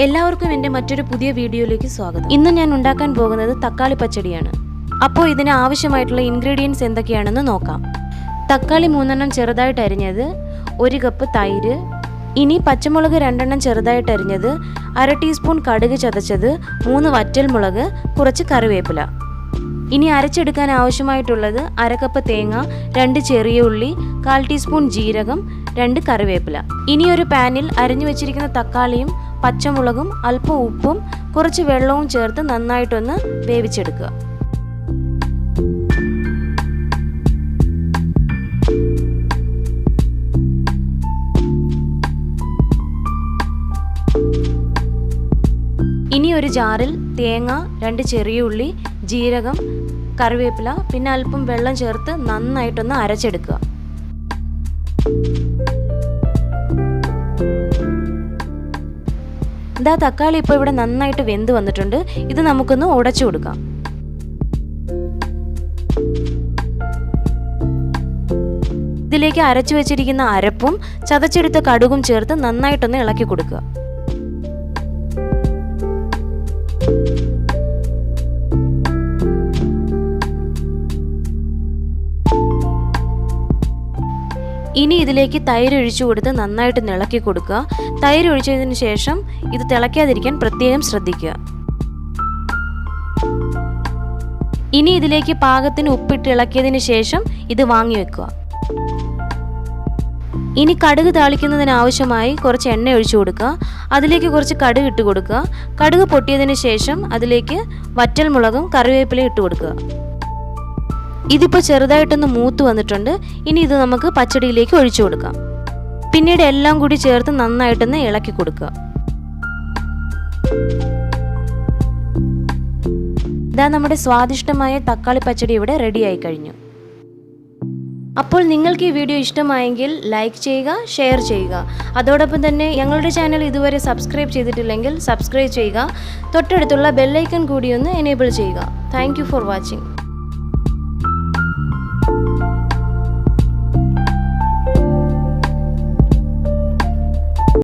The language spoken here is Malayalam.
എല്ലാവർക്കും എൻ്റെ മറ്റൊരു പുതിയ വീഡിയോയിലേക്ക് സ്വാഗതം. ഇന്ന് ഞാൻ ഉണ്ടാക്കാൻ പോകുന്നത് തക്കാളി പച്ചടിയാണ്. അപ്പോൾ ഇതിന് ആവശ്യമായിട്ടുള്ള ഇൻഗ്രീഡിയൻസ് എന്തൊക്കെയാണെന്ന് നോക്കാം. തക്കാളി 3 എണ്ണം ചെറുതായിട്ട് അരിഞ്ഞത്, 1 കപ്പ് തൈര്, ഇനി പച്ചമുളക് 2 എണ്ണം ചെറുതായിട്ട് അരിഞ്ഞത്, 1/2 ടീസ്പൂൺ കടുക് ചതച്ചത്, 3 വറ്റൽമുളക്, കുറച്ച് കറിവേപ്പില. ഇനി അരച്ചെടുക്കാൻ ആവശ്യമായിട്ടുള്ളത് 1/2 കപ്പ് തേങ്ങ, 2 ചെറിയ ഉള്ളി, 1/4 ടീസ്പൂൺ ജീരകം, 2 കറിവേപ്പില. ഇനി ഒരു പാനിൽ അരിഞ്ഞു വെച്ചിരിക്കുന്ന തക്കാളിയും പച്ചമുളകും അല്പം ഉപ്പും കുറച്ച് വെള്ളവും ചേർത്ത് നന്നായിട്ടൊന്ന് വേവിച്ചെടുക്കുക. ഇനി ഒരു ജാറിൽ തേങ്ങ, 2 ചെറിയ ഉള്ളി, ജീരകം, കറിവേപ്പില, പിന്നെ അല്പം വെള്ളം ചേർത്ത് നന്നായിട്ടൊന്ന് അരച്ചെടുക്കുക. ഇതാ തക്കാളി ഇപ്പോൾ ഇവിടെ നന്നായിട്ട് വെന്ത് വന്നിട്ടുണ്ട്. ഇത് നമുക്കൊന്ന് ഉടച്ചു കൊടുക്കാം. ഇതിലേക്ക് അരച്ചു വെച്ചിരിക്കുന്ന അരപ്പും ചതച്ചെടുത്ത കടുകും ചേർത്ത് നന്നായിട്ടൊന്ന് ഇളക്കി കൊടുക്കുക. ഇനി ഇതിലേക്ക് തൈര് ഒഴിച്ചു കൊടുത്ത് നന്നായിട്ട് ഇളക്കി കൊടുക്കുക. തൈര് ഒഴിച്ചതിന് ശേഷം ഇത് തിളയ്ക്കാതിരിക്കാൻ പ്രത്യേകം ശ്രദ്ധിക്കുക. ഇനി ഇതിലേക്ക് പാകത്തിന് ഉപ്പിട്ട് ഇളക്കിയതിന് ശേഷം ഇത് വാങ്ങി വെക്കുക. ഇനി കടുക് താളിക്കുന്നതിന് ആവശ്യമായി കുറച്ച് എണ്ണ ഒഴിച്ചു കൊടുക്കുക. അതിലേക്ക് കുറച്ച് കടുക് ഇട്ട് കൊടുക്കുക. കടുക് പൊട്ടിയതിന് ശേഷം അതിലേക്ക് വറ്റൽമുളകും കറിവേപ്പിലയും ഇട്ട് കൊടുക്കുക. ഇതിപ്പോൾ ചെറുതായിട്ടൊന്ന് മൂത്ത് വന്നിട്ടുണ്ട്. ഇനി ഇത് നമുക്ക് പച്ചടിയിലേക്ക് ഒഴിച്ചു കൊടുക്കാം. പിന്നീട് എല്ലാം കൂടി ചേർത്ത് നന്നായിട്ടൊന്ന് ഇളക്കി കൊടുക്കുക. ഇതാ നമ്മുടെ സ്വാദിഷ്ടമായ തക്കാളി പച്ചടി ഇവിടെ റെഡിയായി കഴിഞ്ഞു. അപ്പോൾ നിങ്ങൾക്ക് ഈ വീഡിയോ ഇഷ്ടമായെങ്കിൽ ലൈക്ക് ചെയ്യുക, ഷെയർ ചെയ്യുക. അതോടൊപ്പം തന്നെ ഞങ്ങളുടെ ചാനൽ ഇതുവരെ സബ്സ്ക്രൈബ് ചെയ്തിട്ടില്ലെങ്കിൽ സബ്സ്ക്രൈബ് ചെയ്യുക. തൊട്ടടുത്തുള്ള ബെല്ലൈക്കൺ കൂടി ഒന്ന് എനേബിൾ ചെയ്യുക. Thank you for watching.